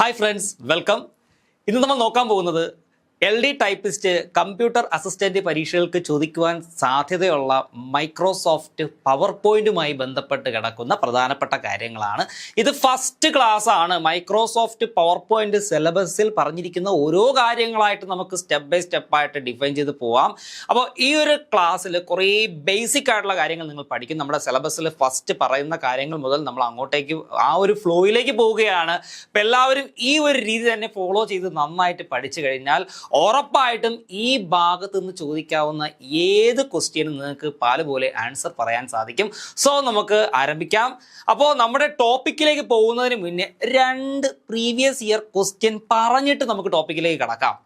Hi friends, welcome. ഇന്ന് നമ്മൾ നോക്കാൻ പോകുന്നത് LD ടൈപ്പിസ്റ്റ് കമ്പ്യൂട്ടർ അസിസ്റ്റന്റ് പരീക്ഷകൾക്ക് ചോദിക്കുവാൻ സാധ്യതയുള്ള മൈക്രോസോഫ്റ്റ് പവർ പോയിന്റുമായി ബന്ധപ്പെട്ട് കിടക്കുന്ന പ്രധാനപ്പെട്ട കാര്യങ്ങളാണ്. ഇത് ഫസ്റ്റ് ക്ലാസ് ആണ്. മൈക്രോസോഫ്റ്റ് പവർ പോയിന്റ് സിലബസിൽ പറഞ്ഞിരിക്കുന്ന ഓരോ കാര്യങ്ങളായിട്ട് നമുക്ക് സ്റ്റെപ്പ് ബൈ സ്റ്റെപ്പായിട്ട് ഡിഫൈൻ ചെയ്ത് പോവാം. അപ്പോൾ ഈ ഒരു ക്ലാസ്സിൽ കുറേ ബേസിക് ആയിട്ടുള്ള കാര്യങ്ങൾ നിങ്ങൾ പഠിക്കും. നമ്മുടെ സിലബസിൽ ഫസ്റ്റ് പറയുന്ന കാര്യങ്ങൾ മുതൽ നമ്മൾ അങ്ങോട്ടേക്ക് ആ ഒരു ഫ്ലോയിലേക്ക് പോവുകയാണ്. അപ്പം എല്ലാവരും ഈ ഒരു രീതി തന്നെ ഫോളോ ചെയ്ത് നന്നായിട്ട് പഠിച്ചു കഴിഞ്ഞാൽ ഉറപ്പായിട്ടും ഈ ഭാഗത്ത് നിന്ന് ചോദിക്കാവുന്ന ഏത് ക്വസ്റ്റ്യനും നിങ്ങൾക്ക് പാല് പോലെ ആൻസർ പറയാൻ സാധിക്കും. സോ നമുക്ക് ആരംഭിക്കാം. അപ്പോൾ നമ്മുടെ ടോപ്പിക്കിലേക്ക് പോകുന്നതിന് മുന്നേ 2 പ്രീവിയസ് ഇയർ ക്വസ്റ്റ്യൻ പറഞ്ഞിട്ട് നമുക്ക് ടോപ്പിക്കിലേക്ക് കടക്കാം.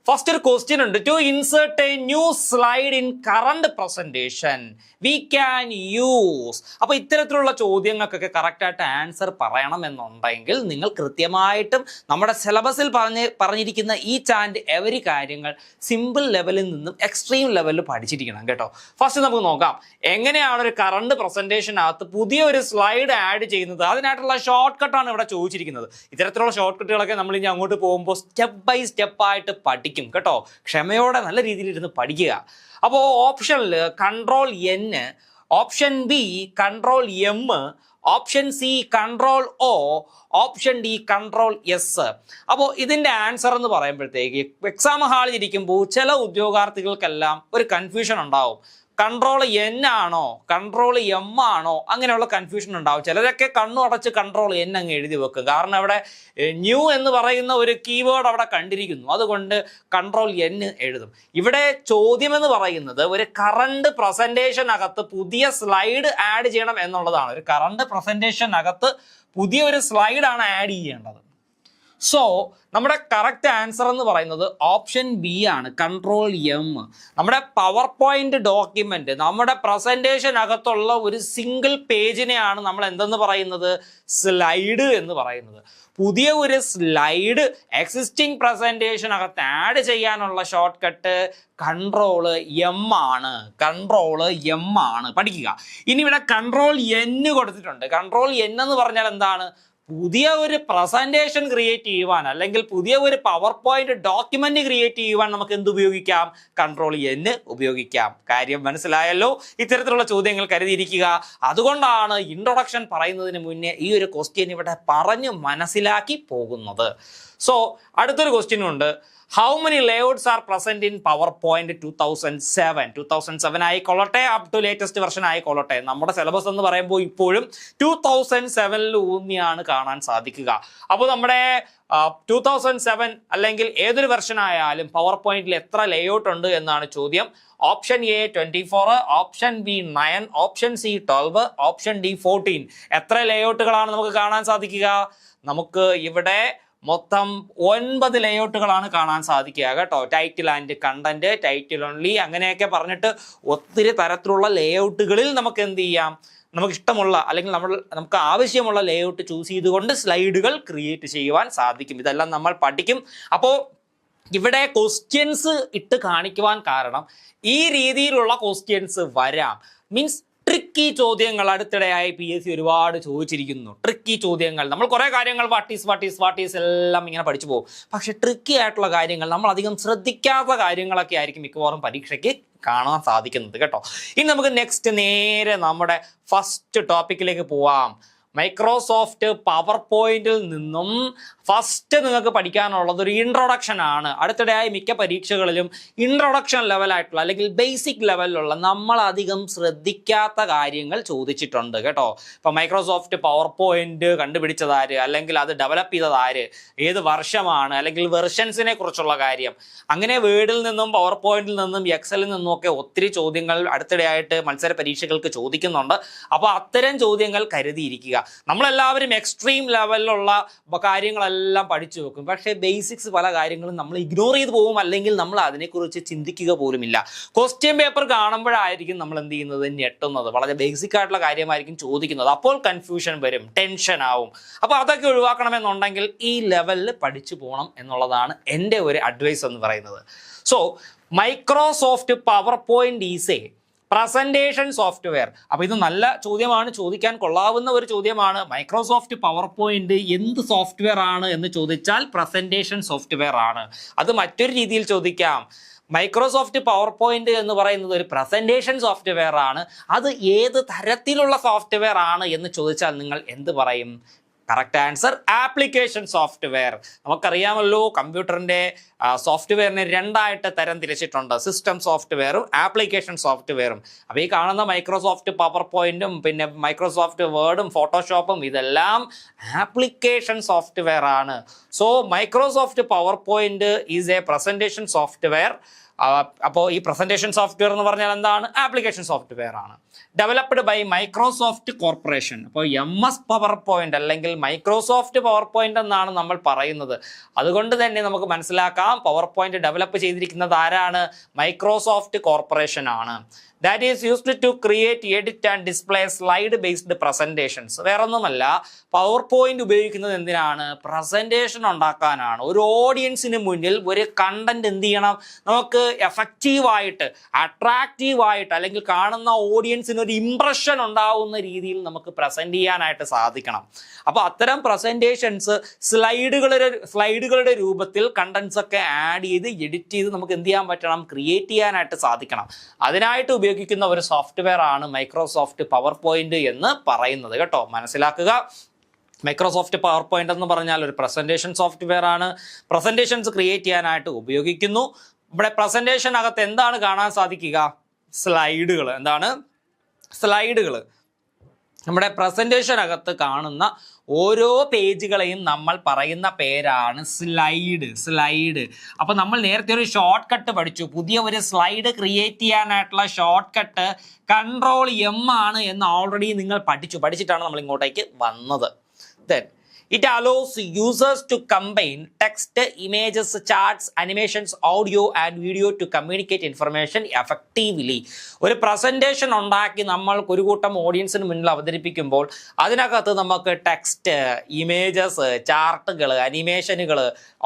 ഫസ്റ്റ് ഒരു ക്വസ്റ്റ്യൻ ഉണ്ട്. To insert a new slide in current presentation we can use. അപ്പോൾ ഇത്തരത്തിലുള്ള ചോദ്യങ്ങൾക്കൊക്കെ കറക്റ്റായിട്ട് ആൻസർ പറയണം എന്നുണ്ടെങ്കിൽ നിങ്ങൾ കൃത്യമായിട്ടും നമ്മുടെ സിലബസിൽ പറഞ്ഞിരിക്കുന്ന ഈച്ച് ആൻഡ് എവരി കാര്യങ്ങൾ സിമ്പിൾ ലെവലിൽ നിന്നും എക്സ്ട്രീം ലെവലിൽ പഠിച്ചിരിക്കണം കേട്ടോ. ഫസ്റ്റ് നമുക്ക് നോക്കാം എങ്ങനെയാണ് ഒരു കറണ്ട് പ്രസന്റേഷനകത്ത് പുതിയ ഒരു സ്ലൈഡ് ആഡ് ചെയ്യുന്നത്. അതിനായിട്ടുള്ള ഷോർട്ട് കട്ടാണ് ഇവിടെ ചോദിച്ചിരിക്കുന്നത്. ഇത്തരത്തിലുള്ള ഷോർട്ട് കട്ടുകളൊക്കെ നമ്മൾ ഇനി അങ്ങോട്ട് പോകുമ്പോൾ സ്റ്റെപ്പ് ബൈ സ്റ്റെപ്പായിട്ട് പഠിക്കും കേട്ടോ. ക്ഷമയോടെ നല്ല രീതിയിൽ ഇരുന്ന് പഠിക്കുക. അപ്പോൾ ഓപ്ഷനിൽ control N, option B control M, option C control O, option D control S. അപ്പോൾ ഇതിൻ്റെ ആൻസർ എന്ന് പറയുമ്പോഴത്തേക്ക് എക്സാം ഹാളിൽ ഇരിക്കുമ്പോൾ ചില ഉദ്യോഗാർത്ഥികൾക്കെല്ലാം ഒരു കൺഫ്യൂഷൻ ഉണ്ടാവും. കൺട്രോൾ N ആണോ കൺട്രോൾ M ആണോ അങ്ങനെയുള്ള കൺഫ്യൂഷൻ ഉണ്ടാവും. ചിലരൊക്കെ കണ്ണു അടച്ച് കൺട്രോൾ N അങ്ങ് എഴുതി വെക്കും. കാരണം അവിടെ ന്യൂ എന്ന് പറയുന്ന ഒരു കീവേഡ് അവിടെ കണ്ടിരിക്കുന്നു, അതുകൊണ്ട് കൺട്രോൾ N എഴുതും. ഇവിടെ ചോദ്യം എന്ന് പറയുന്നത് ഒരു കറണ്ട് പ്രസന്റേഷനകത്ത് പുതിയ സ്ലൈഡ് ആഡ് ചെയ്യണം എന്നുള്ളതാണ്. ഒരു കറണ്ട് പ്രസന്റേഷനകത്ത് പുതിയ ഒരു സ്ലൈഡാണ് ആഡ് ചെയ്യേണ്ടത്. സോ നമ്മുടെ കറക്റ്റ് ആൻസർ എന്ന് പറയുന്നത് ഓപ്ഷൻ ബി ആണ്, കൺട്രോൾ M. നമ്മുടെ പവർ പോയിന്റ് ഡോക്യുമെന്റ്, നമ്മുടെ പ്രസന്റേഷനകത്തുള്ള ഒരു സിംഗിൾ പേജിനെയാണ് നമ്മൾ എന്തെന്ന് പറയുന്നത്, സ്ലൈഡ് എന്ന് പറയുന്നത്. പുതിയ ഒരു സ്ലൈഡ് എക്സിസ്റ്റിംഗ് പ്രസന്റേഷനകത്ത് ആഡ് ചെയ്യാനുള്ള ഷോർട്ട് കട്ട് കൺട്രോൾ M ആണ്. കൺട്രോൾ M ആണ്, പഠിക്കുക. ഇനി ഇവിടെ കൺട്രോൾ N കൊടുത്തിട്ടുണ്ട്. കൺട്രോൾ N എന്ന് പറഞ്ഞാൽ എന്താണ്? പുതിയ ഒരു പ്രസന്റേഷൻ ക്രിയേറ്റ് ചെയ്യുവാൻ അല്ലെങ്കിൽ പുതിയ ഒരു പവർ പോയിന്റ് ഡോക്യുമെന്റ് ക്രിയേറ്റ് ചെയ്യുവാൻ നമുക്ക് എന്ത് ഉപയോഗിക്കാം? കൺട്രോൾ N ഉപയോഗിക്കാം. കാര്യം മനസ്സിലായല്ലോ? ഇത്തരത്തിലുള്ള ചോദ്യങ്ങൾ കരുതിയിരിക്കുക. അതുകൊണ്ടാണ് ഇൻട്രൊഡക്ഷൻ പറയുന്നതിന് മുന്നേ ഈ ഒരു ക്വസ്റ്റ്യൻ ഇവിടെ പറഞ്ഞ് മനസ്സിലാക്കി പോകുന്നത്. സോ അടുത്തൊരു ക്വസ്റ്റ്യൻ ഉണ്ട്. How many layouts R present in power point 2007 ആയിക്കൊള്ളട്ടെ, അപ് ടു ലേറ്റസ്റ്റ് വെർഷൻ ആയിക്കൊള്ളട്ടെ. നമ്മുടെ സിലബസ് എന്ന് പറയുമ്പോൾ ഇപ്പോഴും 2007 ഊന്നിയാണ് കാണാൻ സാധിക്കുക. അപ്പോൾ നമ്മുടെ 2007 അല്ലെങ്കിൽ ഏതൊരു വെർഷൻ ആയാലും പവർ പോയിന്റിൽ എത്ര ലേഔട്ട് ഉണ്ട് എന്നാണ് ചോദ്യം. Option A 24, option B 9, option C 12, option D 14. എത്ര ലേഔട്ടുകളാണ് നമുക്ക് കാണാൻ സാധിക്കുക? നമുക്ക് ഇവിടെ മൊത്തം 9 ലേഔട്ടുകളാണ് കാണാൻ സാധിക്കുക കേട്ടോ. Title and content, title only, അങ്ങനെയൊക്കെ പറഞ്ഞിട്ട് ഒത്തിരി തരത്തിലുള്ള ലേഔട്ടുകളിൽ നമുക്ക് എന്ത് ചെയ്യാം, നമുക്ക് ഇഷ്ടമുള്ള അല്ലെങ്കിൽ നമുക്ക് ആവശ്യമുള്ള ലേഔട്ട് ചൂസ് ചെയ്തുകൊണ്ട് സ്ലൈഡുകൾ ക്രിയേറ്റ് ചെയ്യുവാൻ സാധിക്കും. ഇതെല്ലാം നമ്മൾ പഠിക്കും. അപ്പോൾ ഇവിടെ ക്വസ്റ്റ്യൻസ് ഇട്ട് കാണിക്കുവാൻ കാരണം ഈ രീതിയിലുള്ള ക്വസ്റ്റ്യൻസ് വരാം. മീൻസ് ട്രിക്കി ചോദ്യങ്ങൾ അടുത്തിടെയായി PSC ഒരുപാട് ചോദിച്ചിരിക്കുന്നു. ട്രിക്കി ചോദ്യങ്ങൾ നമ്മൾ കുറേ കാര്യങ്ങൾ വാട്ട് ഈസ് എല്ലാം ഇങ്ങനെ പഠിച്ചു പോകും. പക്ഷെ ട്രിക്കി ആയിട്ടുള്ള കാര്യങ്ങൾ നമ്മൾ അധികം ശ്രദ്ധിക്കാത്ത കാര്യങ്ങളൊക്കെ ആയിരിക്കും മിക്കവാറും പരീക്ഷയ്ക്ക് കാണാൻ സാധിക്കുന്നത് കേട്ടോ. ഇനി നമുക്ക് നെക്സ്റ്റ് നേരെ നമ്മുടെ ഫസ്റ്റ് ടോപ്പിക്കിലേക്ക് പോവാം. മൈക്രോസോഫ്റ്റ് പവർ പോയിന്റിൽ നിന്നും ഫസ്റ്റ് നിങ്ങൾക്ക് പഠിക്കാനുള്ളത് ഒരു ഇൻട്രൊഡക്ഷൻ ആണ്. അടുത്തിടെയായി മിക്ക പരീക്ഷകളിലും ഇൻട്രൊഡക്ഷൻ ലെവലായിട്ടുള്ള അല്ലെങ്കിൽ ബേസിക് ലെവലിലുള്ള നമ്മൾ അധികം ശ്രദ്ധിക്കാത്ത കാര്യങ്ങൾ ചോദിച്ചിട്ടുണ്ട് കേട്ടോ. ഇപ്പം മൈക്രോസോഫ്റ്റ് പവർ പോയിന്റ് കണ്ടുപിടിച്ചതാര്, അല്ലെങ്കിൽ അത് ഡെവലപ്പ് ചെയ്തതാര്, ഏത് വർഷമാണ്, അല്ലെങ്കിൽ വെർഷൻസിനെ കുറിച്ചുള്ള കാര്യം, അങ്ങനെ വേർഡിൽ നിന്നും പവർ പോയിന്റിൽ നിന്നും എക്സലിൽ നിന്നും ഒക്കെ ഒത്തിരി ചോദ്യങ്ങൾ അടുത്തിടെയായിട്ട് മത്സര പരീക്ഷകൾക്ക് ചോദിക്കുന്നുണ്ട്. അപ്പോൾ അത്തരം ചോദ്യങ്ങൾ കരുതിയിരിക്കുക. നമ്മളെല്ലാവരും എക്സ്ട്രീം ലെവലിലുള്ള കാര്യങ്ങളെല്ലാം പഠിച്ചു വെക്കും. പക്ഷേ ബേസിക്സ് പല കാര്യങ്ങളും നമ്മൾ ഇഗ്നോർ ചെയ്ത് പോകും, അല്ലെങ്കിൽ നമ്മൾ അതിനെക്കുറിച്ച് ചിന്തിക്കുക പോലുമില്ല. ക്വസ്റ്റ്യൻ പേപ്പർ കാണുമ്പോഴായിരിക്കും നമ്മൾ എന്ത് ചെയ്യുന്നത്, ഞെട്ടുന്നത്. വളരെ ബേസിക് ആയിട്ടുള്ള കാര്യമായിരിക്കും ചോദിക്കുന്നത്. അപ്പോൾ കൺഫ്യൂഷൻ വരും, ടെൻഷൻ ആവും. അപ്പോൾ അതൊക്കെ ഒഴിവാക്കണമെന്നുണ്ടെങ്കിൽ ഈ ലെവലിൽ പഠിച്ചു പോകണം എന്നുള്ളതാണ് എൻ്റെ ഒരു അഡ്വൈസ് എന്ന് പറയുന്നത്. So Microsoft PowerPoint is a presentation software. അപ്പോൾ ഇത് നല്ല ചോദ്യമാണ്, ചോദിക്കാൻ കൊള്ളാവുന്ന ഒരു ചോദ്യമാണ്. മൈക്രോസോഫ്റ്റ് പവർ പോയിന്റ് എന്ത് സോഫ്റ്റ്വെയർ ആണ് എന്ന് ചോദിച്ചാൽ പ്രസന്റേഷൻ സോഫ്റ്റ്വെയർ ആണ്. അത് മറ്റൊരു രീതിയിൽ ചോദിക്കാം, മൈക്രോസോഫ്റ്റ് പവർ പോയിന്റ് എന്ന് പറയുന്നത് ഒരു പ്രസന്റേഷൻ സോഫ്റ്റ്വെയർ ആണ്, അത് ഏത് തരത്തിലുള്ള സോഫ്റ്റ്വെയർ ആണ് എന്ന് ചോദിച്ചാൽ നിങ്ങൾ എന്ത് പറയും? Correct answer application software. നമുക്കറിയാമല്ലോ കമ്പ്യൂട്ടറിൻ്റെ സോഫ്റ്റ്വെയറിനെ രണ്ടായിട്ട് തരം തിരിച്ചിട്ടുണ്ട്, സിസ്റ്റം സോഫ്റ്റ്വെയറും ആപ്ലിക്കേഷൻ സോഫ്റ്റ്വെയറും. അപ്പോൾ ഈ കാണുന്ന മൈക്രോസോഫ്റ്റ് പവർ പോയിന്റും പിന്നെ മൈക്രോസോഫ്റ്റ് വേർഡും ഫോട്ടോഷോപ്പും ഇതെല്ലാം ആപ്ലിക്കേഷൻ സോഫ്റ്റ്വെയർ ആണ്. So Microsoft PowerPoint is a presentation software. അപ്പോൾ ഈ പ്രസന്റേഷൻ സോഫ്റ്റ്വെയർ എന്ന് പറഞ്ഞാൽ എന്താണ്? ആപ്ലിക്കേഷൻ സോഫ്റ്റ്വെയർ ആണ്. Developed by Microsoft corporation. അപ്പോൾ MS പവർ പോയിന്റ് അല്ലെങ്കിൽ മൈക്രോസോഫ്റ്റ് പവർ പോയിന്റ് എന്നാണ് നമ്മൾ പറയുന്നത്. അതുകൊണ്ട് തന്നെ നമുക്ക് മനസ്സിലാക്കാം പവർ പോയിന്റ് ഡെവലപ്പ് ചെയ്തിരിക്കുന്നത് ആരാണ്? മൈക്രോസോഫ്റ്റ് കോർപ്പറേഷൻ ആണ്. That is used to create, edit and display slide based presentations. വേറൊന്നുമല്ല, പവർ പോയിന്റ് ഉപയോഗിക്കുന്നത് എന്തിനാണ്? പ്രസന്റേഷൻ ഉണ്ടാക്കാനാണ്. ഒരു ഓഡിയൻസിന് മുന്നിൽ ഒരു കണ്ടന്റ് എന്ത് ചെയ്യണം? നമുക്ക് എഫക്റ്റീവായിട്ട്, അട്രാക്റ്റീവായിട്ട് അല്ലെങ്കിൽ കാണുന്ന ഓഡിയൻസിന് ഒരു ഇംപ്രഷൻ ഉണ്ടാവുന്ന രീതിയിൽ നമുക്ക് പ്രസന്റ് ചെയ്യാനായിട്ട് സാധിക്കണം. അപ്പോൾ അത്തരം പ്രസന്റേഷൻസ് സ്ലൈഡുകളുടെ രൂപത്തിൽ കണ്ടന്റ്സ് ഒക്കെ ആഡ് ചെയ്ത് എഡിറ്റ് ചെയ്ത് നമുക്ക് എന്ത് ചെയ്യാൻ പറ്റണം? ക്രിയേറ്റ് ചെയ്യാനായിട്ട് സാധിക്കണം. അതിനായിട്ട് ഉപയോഗിക്കുന്ന ഒരു സോഫ്റ്റ്വെയർ ആണ് മൈക്രോസോഫ്റ്റ് പവർ പോയിന്റ് എന്ന് പറയുന്നത് കേട്ടോ, മനസ്സിലാക്കുക. മൈക്രോസോഫ്റ്റ് പവർ പോയിന്റ് എന്ന് പറഞ്ഞാൽ ഒരു പ്രസന്റേഷൻ സോഫ്റ്റ്വെയർ ആണ്. പ്രസന്റേഷൻസ് ക്രിയേറ്റ് ചെയ്യാനായിട്ട് ഉപയോഗിക്കുന്നു. ഇവിടെ പ്രസന്റേഷനകത്ത് എന്താണ് കാണാൻ സാധിക്കുക? സ്ലൈഡുകൾ. എന്താണ്? സ്ലൈഡുകൾ. നമ്മുടെ പ്രസന്റേഷനകത്ത് കാണുന്ന ഓരോ പേജുകളെയും നമ്മൾ പറയുന്ന പേരാണ് സ്ലൈഡ്. അപ്പോൾ നമ്മൾ നേരത്തെ ഒരു ഷോർട്ട് കട്ട് പഠിച്ചു. പുതിയ ഒരു സ്ലൈഡ് ക്രിയേറ്റ് ചെയ്യാനായിട്ടുള്ള ഷോർട്ട് കട്ട് Ctrl+M ആണ് എന്ന് ഓൾറെഡി നിങ്ങൾ പഠിച്ചിട്ടാണ് നമ്മൾ ഇങ്ങോട്ടേക്ക് വന്നത്. Then it allows users to combine text, images, charts, animations, audio and video to communicate information effectively. ഒരു പ്രസന്റേഷൻ ഉണ്ടാക്കി നമ്മൾ ഒരു കൂട്ടം ഓഡിയൻസിന് മുന്നിൽ അവതരിപ്പിക്കുമ്പോൾ അതിനകത്ത് നമുക്ക് ടെക്സ്റ്റ്, ഇമേജസ്, ചാർട്ടുകൾ, അനിമേഷനുകൾ,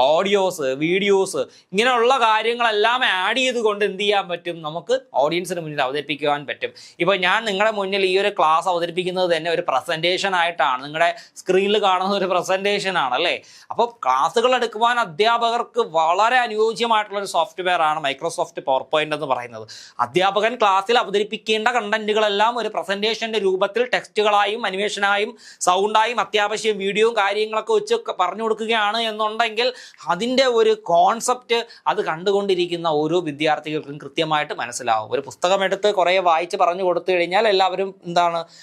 ഓഡിയോസ്, വീഡിയോസ് ഇങ്ങനെയുള്ള കാര്യങ്ങളെല്ലാം ആഡ് ചെയ്തുകൊണ്ട് എന്ത് ചെയ്യാൻ പറ്റും? നമുക്ക് ഓഡിയൻസിന് മുന്നിൽ അവതരിപ്പിക്കുവാൻ പറ്റും. ഇപ്പോൾ ഞാൻ നിങ്ങളുടെ മുന്നിൽ ഈ ഒരു ക്ലാസ് അവതരിപ്പിക്കുന്നത് തന്നെ ഒരു പ്രസന്റേഷൻ ആയിട്ടാണ്. നിങ്ങളുടെ സ്ക്രീനിൽ കാണുന്ന ഒരു പ്രസന്റേഷൻ ആണ് അല്ലേ. അപ്പോൾ ക്ലാസ്സുകൾ എടുക്കുവാൻ അധ്യാപകർക്ക് വളരെ അനുയോജ്യമായിട്ടുള്ള ഒരു സോഫ്റ്റ്വെയർ ആണ് മൈക്രോസോഫ്റ്റ് പവർ പോയിന്റ് എന്ന് പറയുന്നത്. അധ്യാപകൻ ക്ലാസ്സിൽ അവതരിപ്പിക്കേണ്ട കണ്ടന്റുകളെല്ലാം ഒരു പ്രസന്റേഷന്റെ രൂപത്തിൽ ടെക്സ്റ്റുകളായും അനിമേഷനായും സൗണ്ടായും അത്യാവശ്യം വീഡിയോയും കാര്യങ്ങളൊക്കെ വെച്ച് പറഞ്ഞു കൊടുക്കുകയാണ് എന്നുണ്ടെങ്കിൽ അതിൻ്റെ ഒരു കോൺസെപ്റ്റ് അത് കണ്ടുകൊണ്ടിരിക്കുന്ന ഓരോ വിദ്യാർത്ഥികൾക്കും കൃത്യമായിട്ട് മനസ്സിലാവും. ഒരു പുസ്തകം എടുത്ത് കുറേ വായിച്ച് പറഞ്ഞു കൊടുത്തു കഴിഞ്ഞാൽ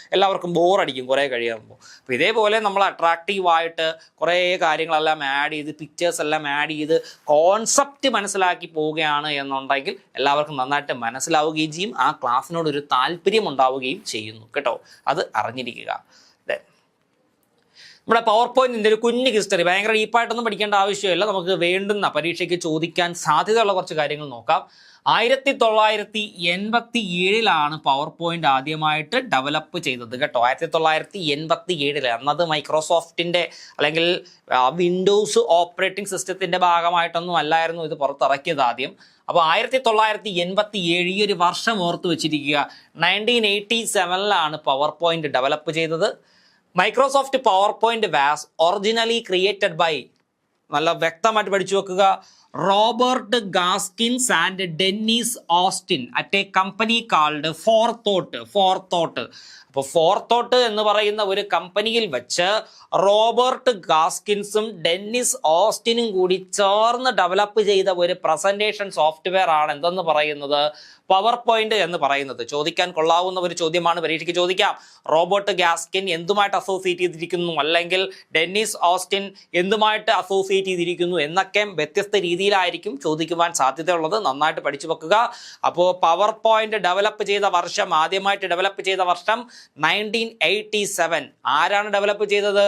എല്ലാവർക്കും ബോറടിക്കും കുറേ കഴിയുമ്പോൾ. അപ്പോൾ ഇതേപോലെ നമ്മൾ അട്രാക്റ്റീവായിട്ട് കുറേ കാര്യങ്ങളെല്ലാം ആഡ് ചെയ്ത്, പിക്ചേഴ്സ് എല്ലാം ആഡ് ചെയ്ത് കോൺസെപ്റ്റ് മനസ്സിലാക്കി പോവുകയാണ് എന്നുണ്ടെങ്കിൽ എല്ലാവർക്കും നന്നായിട്ട് മനസ്സിലാവുകയും ചെയ്യും, ആ ക്ലാസ്സിനോടൊരു താല്പര്യം ഉണ്ടാവുകയും ചെയ്യുന്നു കേട്ടോ. അത് അറിഞ്ഞിരിക്കുക. നമ്മുടെ പവർ പോയിന്റിൻ്റെ ഒരു കുഞ്ഞ് ഹിസ്റ്ററി, ഭയങ്കര ഡീപ്പായിട്ടൊന്നും പഠിക്കേണ്ട ആവശ്യമില്ല, നമുക്ക് വേണ്ടുന്ന പരീക്ഷയ്ക്ക് ചോദിക്കാൻ സാധ്യതയുള്ള കുറച്ച് കാര്യങ്ങൾ നോക്കാം. 1987 പവർ പോയിന്റ് ആദ്യമായിട്ട് ഡെവലപ്പ് ചെയ്തത് കേട്ടോ. 1987 അന്നത് മൈക്രോസോഫ്റ്റിൻ്റെ അല്ലെങ്കിൽ വിൻഡോസ് ഓപ്പറേറ്റിംഗ് സിസ്റ്റത്തിൻ്റെ ഭാഗമായിട്ടൊന്നും അല്ലായിരുന്നു ഇത് പുറത്തിറക്കിയത് ആദ്യം. അപ്പോൾ 1987 ഈ ഒരു വർഷം ഓർത്ത് വെച്ചിരിക്കുക. 1987 പവർ പോയിന്റ് ഡെവലപ്പ് ചെയ്തത്. Microsoft PowerPoint was originally created by, നല്ല വ്യക്തമായിട്ട് പഠിച്ചു വെക്കുക, Robert Gaskins and Dennis Austin at a company called Forethought. അപ്പോൾ ഫോർത്തോട്ട് എന്ന് പറയുന്ന ഒരു കമ്പനിയിൽ വെച്ച് റോബർട്ട് ഗാസ്കിൻസും ഡെന്നിസ് ഓസ്റ്റിനും കൂടി ചേർന്ന് ഡെവലപ്പ് ചെയ്ത ഒരു പ്രസന്റേഷൻ സോഫ്റ്റ്വെയർ ആണ് എന്തെന്ന് പറയുന്നത്? പവർ പോയിന്റ് എന്ന് പറയുന്നത്. ചോദിക്കാൻ കൊള്ളാവുന്ന ഒരു ചോദ്യമാണ്, പരീക്ഷയ്ക്ക് ചോദിക്കാം. റോബർട്ട് ഗാസ്കിൻ എന്തുമായിട്ട് അസോസിയേറ്റ് ചെയ്തിരിക്കുന്നു, അല്ലെങ്കിൽ ഡെന്നിസ് ഓസ്റ്റിൻ എന്തുമായിട്ട് അസോസിയേറ്റ് ചെയ്തിരിക്കുന്നു എന്നൊക്കെ വ്യത്യസ്ത രീതിയിലായിരിക്കും ചോദിക്കുവാൻ സാധ്യതയുള്ളത്. നന്നായിട്ട് പഠിച്ചു വെക്കുക. അപ്പോൾ പവർ പോയിന്റ് ആദ്യമായിട്ട് ഡെവലപ്പ് ചെയ്ത വർഷം 1987. ആരാണ് ഡെവലപ്പ് ചെയ്തത്?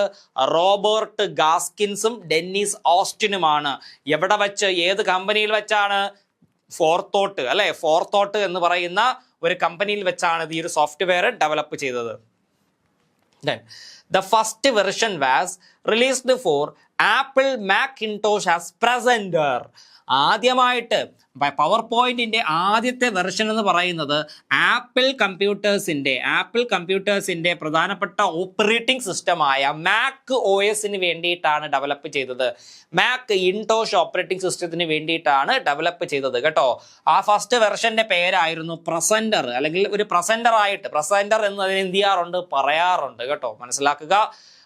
റോബർട്ട് ഗാസ്കിൻസും ഡെന്നിസ് ഓസ്റ്റിനുമാണ്. എവിടെ വെച്ച്, ഏത് കമ്പനിയിൽ വെച്ചാണ്? ഫോർത്തോട്ട് അല്ലെ. ഫോർത്തോട്ട് എന്ന് പറയുന്ന ഒരു കമ്പനിയിൽ വെച്ചാണ് ഈ ഒരു സോഫ്റ്റ്വെയർ ഡെവലപ്പ് ചെയ്തത്. The first version was released for Apple Macintosh as presenter. ആദ്യമായിട്ട് പവർ പോയിന്റിന്റെ ആദ്യത്തെ വെർഷൻ എന്ന് പറയുന്നത് ആപ്പിൾ കമ്പ്യൂട്ടേഴ്സിന്റെ പ്രധാനപ്പെട്ട ഓപ്പറേറ്റിംഗ് സിസ്റ്റമായ മാക് OSന് വേണ്ടിയിട്ടാണ് ഡെവലപ്പ് ചെയ്തത്. മാക് ഇൻടോഷ് ഓപ്പറേറ്റിംഗ് സിസ്റ്റത്തിന് വേണ്ടിയിട്ടാണ് ഡെവലപ്പ് ചെയ്തത് കേട്ടോ. ആ ഫസ്റ്റ് വെർഷന്റെ പേരായിരുന്നു പ്രസന്റർ, അല്ലെങ്കിൽ ഒരു പ്രസന്റർ എന്നതിന് എന്ത് ചെയ്യാറുണ്ട്, പറയാറുണ്ട് കേട്ടോ, മനസ്സിലാക്കുക.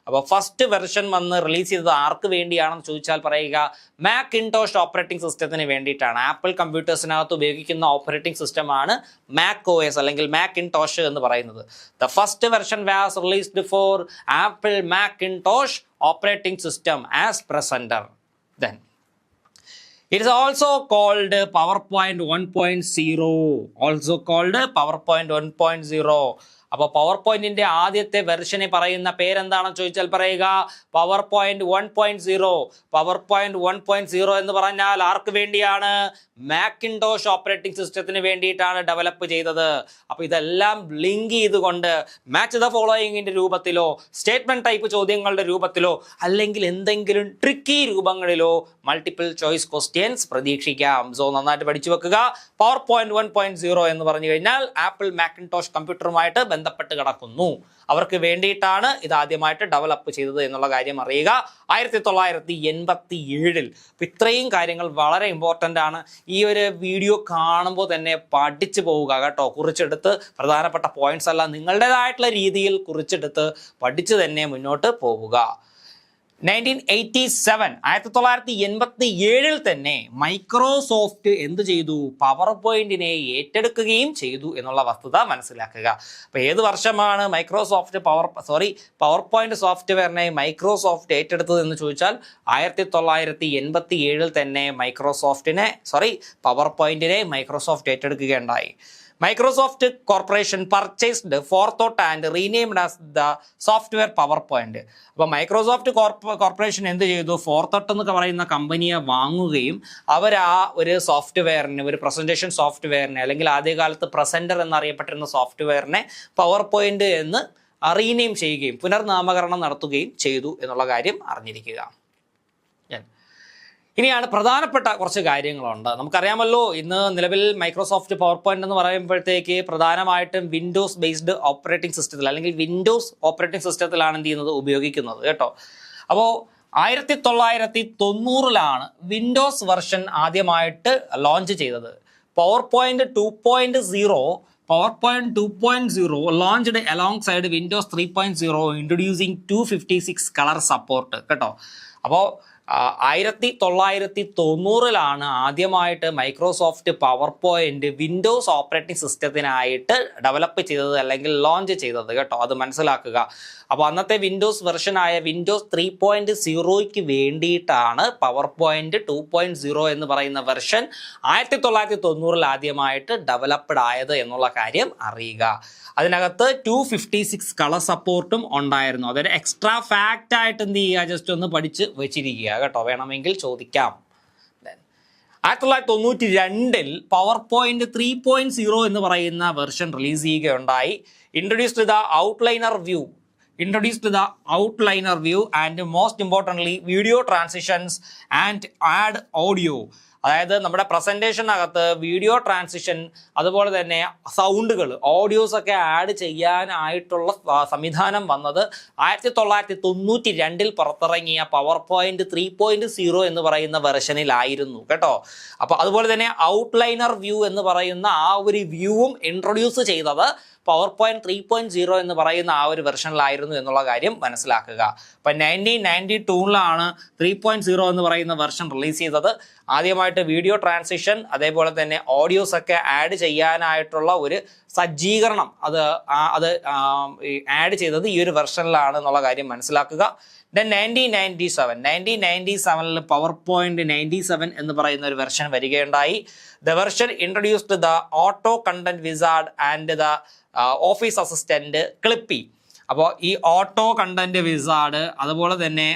അപ്പോൾ ഫസ്റ്റ് വെർഷൻ വന്ന് റിലീസ് ചെയ്തത് ആർക്ക് വേണ്ടിയാണെന്ന് ചോദിച്ചാൽ പറയുക മാക് ഇൻടോഷ് ഓപ്പറേറ്റിംഗ് സിസ്റ്റത്തിന് വേണ്ടിയിട്ടാണ്. ആപ്പിൾ കമ്പ്യൂട്ടേഴ്സിനകത്ത് ഉപയോഗിക്കുന്ന ഓപ്പറേറ്റിംഗ് സിസ്റ്റമാണ് മാക് OS അല്ലെങ്കിൽ മാക് ഇൻടോഷ് എന്ന് പറയുന്നത്. The first version was released for Apple Macintosh operating system as presenter. Then it is also called PowerPoint 1.0. അപ്പോൾ പവർ പോയിന്റിന്റെ ആദ്യത്തെ വെർഷനെ പറയുന്ന പേരെന്താണെന്ന് ചോദിച്ചാൽ പറയുക പവർ പോയിന്റ് 1.0. പവർ പോയിന്റ് 1.0 എന്ന് പറഞ്ഞാൽ ആർക്ക് വേണ്ടിയാണ്? മാക്കിൻടോഷ് ഓപ്പറേറ്റിംഗ് സിസ്റ്റത്തിന് വേണ്ടിയിട്ടാണ് ഡെവലപ്പ് ചെയ്തത്. അപ്പോൾ ഇതെല്ലാം ലിങ്ക് ചെയ്തുകൊണ്ട് മാച്ച് ദ ഫോളോയിങ്ങിന്റെ രൂപത്തിലോ സ്റ്റേറ്റ്മെന്റ് ടൈപ്പ് ചോദ്യങ്ങളുടെ രൂപത്തിലോ അല്ലെങ്കിൽ എന്തെങ്കിലും ട്രിക്കി രൂപങ്ങളിലോ മൾട്ടിപ്പിൾ ചോയ്സ് ക്വസ്റ്റ്യൻസ് പ്രതീക്ഷിക്കാം. സോ നന്നായിട്ട് പഠിച്ചു വെക്കുക. പവർ പോയിന്റ് 1.0 എന്ന് പറഞ്ഞു കഴിഞ്ഞാൽ ആപ്പിൾ മാക്കിൻടോഷ് കമ്പ്യൂട്ടറുമായിട്ട് ബന്ധപ്പെട്ട് കിടക്കുന്നു. അവർക്ക് വേണ്ടിയിട്ടാണ് ഇത് ആദ്യമായിട്ട് ഡെവലപ്പ് ചെയ്തത് എന്നുള്ള കാര്യം അറിയുക. 1987. അപ്പോൾ ഇത്രയും കാര്യങ്ങൾ വളരെ ഇമ്പോർട്ടൻ്റ് ആണ്. ഈ ഒരു വീഡിയോ കാണുമ്പോൾ തന്നെ പഠിച്ചു പോവുക കേട്ടോ. കുറിച്ചെടുത്ത് പ്രധാനപ്പെട്ട പോയിന്റ്സ് എല്ലാം നിങ്ങളുടേതായിട്ടുള്ള രീതിയിൽ കുറിച്ചെടുത്ത് പഠിച്ചു തന്നെ മുന്നോട്ട് പോവുക. 1987 തന്നെ മൈക്രോസോഫ്റ്റ് എന്ത് ചെയ്തു? പവർ പോയിന്റിനെ ഏറ്റെടുക്കുകയും ചെയ്തു എന്നുള്ള വസ്തുത മനസ്സിലാക്കുക. അപ്പോൾ ഏത് വർഷമാണ് പവർ പോയിന്റ് സോഫ്റ്റ്വെയറിനെ മൈക്രോസോഫ്റ്റ് ഏറ്റെടുത്തത് എന്ന് ചോദിച്ചാൽ 1987 തന്നെ പവർ പോയിന്റിനെ മൈക്രോസോഫ്റ്റ് ഏറ്റെടുക്കുകയുണ്ടായി. Microsoft corporation purchased Forethought and renamed as the software PowerPoint. അപ്പോൾ മൈക്രോസോഫ്റ്റ് കോർപ്പറേഷൻ എന്ത് ചെയ്തു? ഫോർത്തോട്ട് എന്ന് പറയുന്ന കമ്പനിയെ വാങ്ങുകയും അവർ ആ ഒരു സോഫ്റ്റ്വെയറിന്, ഒരു പ്രസന്റേഷൻ സോഫ്റ്റ്വെയറിനെ, അല്ലെങ്കിൽ ആദ്യകാലത്ത് പ്രസന്റർ എന്നറിയപ്പെട്ടിരുന്ന സോഫ്റ്റ്വെയറിനെ പവർ പോയിന്റ് എന്ന് റീനെയിം ചെയ്യുകയും പുനർനാമകരണം നടത്തുകയും ചെയ്തു എന്നുള്ള കാര്യം അറിഞ്ഞിരിക്കുക. ഇനിയാണ് പ്രധാനപ്പെട്ട കുറച്ച് കാര്യങ്ങളുണ്ട്. നമുക്കറിയാമല്ലോ, ഇന്ന് നിലവിൽ മൈക്രോസോഫ്റ്റ് പവർ പോയിന്റ് എന്ന് പറയുമ്പോഴത്തേക്ക് പ്രധാനമായിട്ടും വിൻഡോസ് ബേസ്ഡ് ഓപ്പറേറ്റിംഗ് സിസ്റ്റത്തിൽ അല്ലെങ്കിൽ വിൻഡോസ് ഓപ്പറേറ്റിംഗ് സിസ്റ്റത്തിലാണ് എന്ത് ചെയ്യുന്നത്, ഉപയോഗിക്കുന്നത് കേട്ടോ. അപ്പോൾ 1990 വിൻഡോസ് വെർഷൻ ആദ്യമായിട്ട് ലോഞ്ച് ചെയ്തത്. Power point 2.0 launched alongside Windows 3.0 introducing 256 color support കേട്ടോ. അപ്പോൾ 1990 ആദ്യമായിട്ട് Microsoft PowerPoint Windows operating സിസ്റ്റത്തിനായിട്ട് ഡെവലപ്പ് ചെയ്തത് അല്ലെങ്കിൽ ലോഞ്ച് ചെയ്തത് കേട്ടോ. അത് മനസ്സിലാക്കുക. അപ്പോൾ അന്നത്തെ വിൻഡോസ് വെർഷനായ വിൻഡോസ് 3.0ക്ക് വേണ്ടിയിട്ടാണ് പവർ പോയിന്റ് 2.0 എന്ന് പറയുന്ന വെർഷൻ 1990 ആദ്യമായിട്ട് ഡെവലപ്ഡ് ആയത് എന്നുള്ള കാര്യം അറിയുക. അതിനകത്ത് 256 കളർ സപ്പോർട്ടും ഉണ്ടായിരുന്നു. അതൊരു എക്സ്ട്രാ ഫാക്റ്റ് ആയിട്ട് എന്ത് ചെയ്യുക, ജസ്റ്റ് ഒന്ന് പഠിച്ച് വെച്ചിരിക്കുക കേട്ടോ, വേണമെങ്കിൽ ചോദിക്കാം. 1992 പവർ പോയിന്റ് 3.0 എന്ന് പറയുന്ന വെർഷൻ റിലീസ് ചെയ്യുകയുണ്ടായി. Introduced the outliner view and most importantly video transitions and add audio. അതായത് നമ്മുടെ പ്രസൻറ്റേഷനകത്ത് വീഡിയോ ട്രാൻസിഷൻ, അതുപോലെ തന്നെ സൗണ്ടുകൾ, ഓഡിയോസ് ഒക്കെ ആഡ് ചെയ്യാനായിട്ടുള്ള സംവിധാനം വന്നത് 1992 പുറത്തിറങ്ങിയ പവർ പോയിന്റ് 3.0 എന്ന് പറയുന്ന വെർഷനിലായിരുന്നു കേട്ടോ. അപ്പോൾ അതുപോലെ തന്നെ ഔട്ട്ലൈനർ വ്യൂ എന്ന് പറയുന്ന ആ ഒരു വ്യൂവും ഇൻട്രൊഡ്യൂസ് ചെയ്തത് പവർ പോയിന്റ് 3.0 എന്ന് പറയുന്ന ആ ഒരു വെർഷനിലായിരുന്നു എന്നുള്ള കാര്യം മനസ്സിലാക്കുക. അപ്പം 1992 3.0 എന്ന് പറയുന്ന വെർഷൻ റിലീസ് ചെയ്തത്. ആദ്യമായിട്ട് വീഡിയോ ട്രാൻസിഷൻ, അതേപോലെ തന്നെ ഓഡിയോസ് ഒക്കെ ആഡ് ചെയ്യാനായിട്ടുള്ള ഒരു സജ്ജീകരണം അത് ആഡ് ചെയ്തത് ഈ ഒരു വെർഷനിലാണ് എന്നുള്ള കാര്യം മനസ്സിലാക്കുക. ദെൻ 1997 പവർ പോയിന്റ് 97 എന്ന് പറയുന്ന ഒരു വെർഷൻ വരികയുണ്ടായി. The version introduced the auto content wizard and the office assistant Clippy. അപ്പോൾ ഈ ഓട്ടോ കണ്ടന്റ് വിസാർഡ്, അതുപോലെ തന്നെ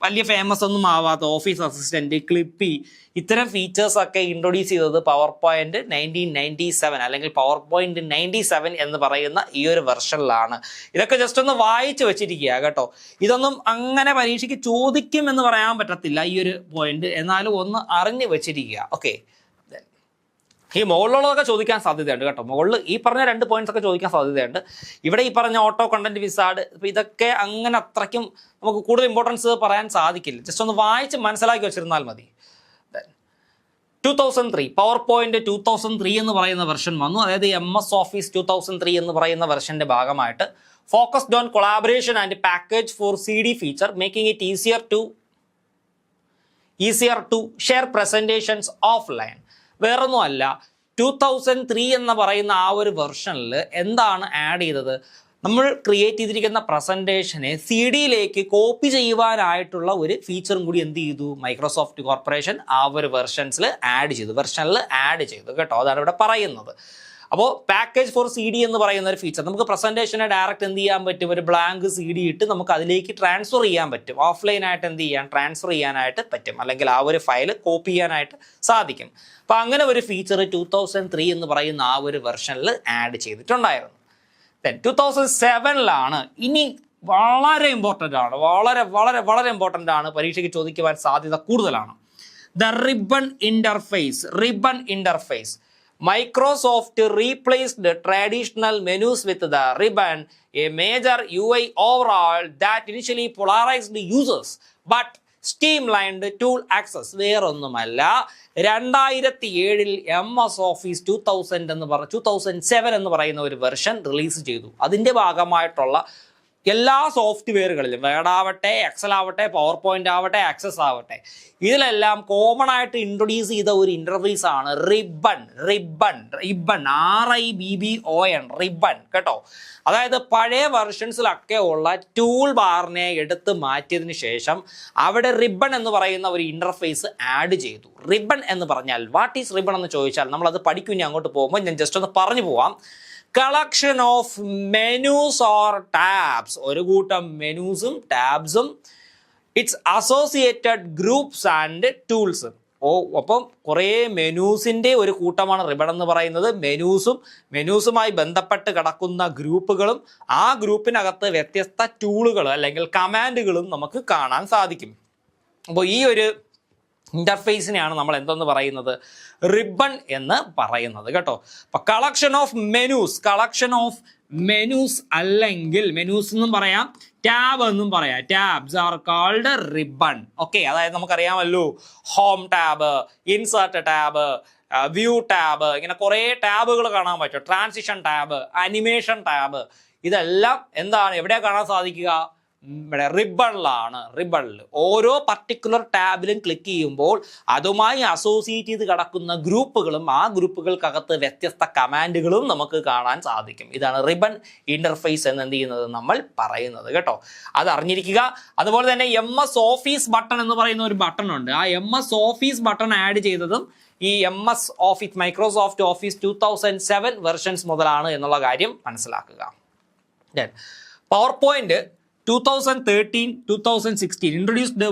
വലിയ ഫേമസ് ഒന്നും ആവാത്ത ഓഫീസ് അസിസ്റ്റന്റ്, ക്ലിപ്പി, ഇത്തരം ഫീച്ചേഴ്സ് ഒക്കെ ഇൻട്രൊഡ്യൂസ് ചെയ്തത് പവർ പോയിന്റ് 1997 അല്ലെങ്കിൽ പവർ പോയിന്റ് 97 എന്ന് പറയുന്ന ഈ ഒരു വെർഷനിലാണ്. ഇതൊക്കെ ജസ്റ്റ് ഒന്ന് വായിച്ചു വെച്ചിരിക്കുക കേട്ടോ. ഇതൊന്നും അങ്ങനെ പരീക്ഷയ്ക്ക് ചോദിക്കും എന്ന് പറയാൻ പറ്റത്തില്ല ഈ ഒരു പോയിന്റ്, എന്നാലും ഒന്ന് അറിഞ്ഞു വെച്ചിരിക്കുക. ഓക്കെ, ഈ മുകളിലുള്ളതൊക്കെ ചോദിക്കാൻ സാധ്യതയുണ്ട് കേട്ടോ. മുകളിൽ ഈ പറഞ്ഞ 2 പോയിന്റ്സ് ഒക്കെ ചോദിക്കാൻ സാധ്യതയുണ്ട്. ഇവിടെ ഈ പറഞ്ഞ ഓട്ടോ കണ്ടന്റ് വിസാർഡ്, ഇപ്പം ഇതൊക്കെ അങ്ങനെ അത്രയ്ക്കും നമുക്ക് കൂടുതൽ ഇമ്പോർട്ടൻസ് പറയാൻ സാധിക്കില്ല. ജസ്റ്റ് ഒന്ന് വായിച്ച് മനസ്സിലാക്കി വെച്ചിരുന്നാൽ മതി. 2003 പവർ പോയിന്റ് 2003 എന്ന് പറയുന്ന വെർഷൻ വന്നു. അതായത് MS ഓഫീസ് 2003 എന്ന് പറയുന്ന വെർഷന്റെ ഭാഗമായിട്ട് focused on collaboration and package for CD feature, making it easier to share presentations offline. വേറൊന്നുമല്ല, 2003 എന്ന് പറയുന്ന ആ ഒരു വെർഷനിൽ എന്താണ് ആഡ് ചെയ്തത്? നമ്മൾ ക്രിയേറ്റ് ചെയ്തിരിക്കുന്ന പ്രസൻറ്റേഷനെ CD കോപ്പി ചെയ്യുവാനായിട്ടുള്ള ഒരു ഫീച്ചറും കൂടി എന്ത് ചെയ്തു? മൈക്രോസോഫ്റ്റ് കോർപ്പറേഷൻ ആ ഒരു വെർഷനിൽ ആഡ് ചെയ്തു കേട്ടോ. അതാണ് ഇവിടെ പറയുന്നത്. അപ്പോൾ പാക്കേജ് ഫോർ CD എന്ന് പറയുന്ന ഒരു ഫീച്ചർ, നമുക്ക് പ്രസൻറ്റേഷനെ ഡയറക്റ്റ് എന്ത് ചെയ്യാൻ പറ്റും? ഒരു ബ്ലാങ്ക് CD ഇട്ട് നമുക്ക് അതിലേക്ക് ട്രാൻസ്ഫർ ചെയ്യാൻ പറ്റും. ഓഫ്ലൈനായിട്ട് എന്ത് ചെയ്യാൻ? ട്രാൻസ്ഫർ ചെയ്യാനായിട്ട് പറ്റും, അല്ലെങ്കിൽ ആ ഒരു ഫയൽ കോപ്പി ചെയ്യാനായിട്ട് സാധിക്കും. അപ്പോൾ അങ്ങനെ ഒരു ഫീച്ചർ 2003 എന്ന് പറയുന്ന ആ ഒരു വെർഷനിൽ ആഡ് ചെയ്തിട്ടുണ്ടായിരുന്നു. 2007 ഇനി വളരെ ഇമ്പോർട്ടൻ്റ് ആണ്, വളരെ വളരെ വളരെ ഇമ്പോർട്ടൻ്റ് ആണ്, പരീക്ഷയ്ക്ക് ചോദിക്കുവാൻ സാധ്യത കൂടുതലാണ്. The ribbon interface. Microsoft replaced the traditional menus with the ribbon, a major UI overhaul that initially polarized users but streamlined tool access. വേറൊന്നുമല്ല, 2007 MS ഓഫീസ് 2007 എന്ന് പറയുന്ന ഒരു വെർഷൻ റിലീസ് ചെയ്തു. അതിൻ്റെ ഭാഗമായിട്ടുള്ള എല്ലാ സോഫ്റ്റ്വെയറുകളിലും, വേർഡ് ആവട്ടെ, എക്സൽ ആവട്ടെ, പവർ പോയിന്റ് ആവട്ടെ, ആക്സസ് ആവട്ടെ, ഇതിലെല്ലാം കോമൺ ആയിട്ട് ഇൻട്രൊഡ്യൂസ് ചെയ്ത ഒരു ഇന്റർഫേസ് ആണ് റിബൺ. RIBBON, റിബൺ കേട്ടോ. അതായത് പഴയ വെർഷൻസിലൊക്കെ ഉള്ള ടൂൾ ബാറിനെ എടുത്ത് മാറ്റിയതിന് ശേഷം അവിടെ റിബൺ എന്ന് പറയുന്ന ഒരു ഇന്റർഫേസ് ആഡ് ചെയ്തു. റിബൺ എന്ന് പറഞ്ഞാൽ വാട്ട് ഈസ് റിബൺ എന്ന് ചോദിച്ചാൽ നമ്മളത് പഠിക്കും. ഇനി അങ്ങോട്ട് പോകുമ്പോൾ ഞാൻ ജസ്റ്റ് ഒന്ന് പറഞ്ഞു പോവാം. Collection of menus or tabs, ഒരു കൂട്ടം മെനൂസും ടാബ്സും, it's associated groups and tools. അപ്പം കുറേ മെനൂസിൻ്റെ ഒരു കൂട്ടമാണ് റിബൺ എന്ന് പറയുന്നത്. മെനൂസുമായി ബന്ധപ്പെട്ട് കിടക്കുന്ന ഗ്രൂപ്പുകളും ആ ഗ്രൂപ്പിനകത്ത് വ്യത്യസ്ത ടൂളുകൾ അല്ലെങ്കിൽ കമാൻഡുകളും നമുക്ക് കാണാൻ സാധിക്കും. അപ്പോൾ ഈ ഒരു ഇന്റർഫേസിനെയാണ് നമ്മൾ എന്തെന്ന് പറയുന്നത്? റിബൺ എന്ന് പറയുന്നത് കേട്ടോ. അപ്പൊ കളക്ഷൻ ഓഫ് മെനൂസ് അല്ലെങ്കിൽ മെനൂസ് എന്നും പറയാം, ടാബ് എന്നും പറയാം. Tabs are called ribbon. Okay, അതായത് നമുക്കറിയാമല്ലോ, home tab, insert tab, view tab, ഇങ്ങനെ കുറേ ടാബുകൾ കാണാൻ പറ്റും. ട്രാൻസിഷൻ ടാബ്, അനിമേഷൻ ടാബ്, ഇതെല്ലാം എന്താണ് എവിടെയാണ് കാണാൻ സാധിക്കുക? ഇവിടെ റിബണിൽ ഓരോ പർട്ടിക്കുലർ ടാബിലും ക്ലിക്ക് ചെയ്യുമ്പോൾ അതുമായി അസോസിയേറ്റ് ചെയ്ത് കിടക്കുന്ന ഗ്രൂപ്പുകളും ആ ഗ്രൂപ്പുകൾക്കകത്ത് വ്യത്യസ്ത കമാൻഡുകളും നമുക്ക് കാണാൻ സാധിക്കും. ഇതാണ് റിബൺ ഇന്റർഫേസ് എന്ന് എന്ത് ചെയ്യുന്നത് നമ്മൾ പറയുന്നത് കേട്ടോ. അത് അറിഞ്ഞിരിക്കുക. അതുപോലെ തന്നെ MS ഓഫീസ് ബട്ടൺ എന്ന് പറയുന്ന ഒരു ബട്ടൺ ഉണ്ട്. ആ MS ഓഫീസ് ബട്ടൺ ആഡ് ചെയ്തതും ഈ MS office Microsoft office 2007 versions മുതലാണ് എന്നുള്ള കാര്യം മനസ്സിലാക്കുക. Power point 2013-2016 introduced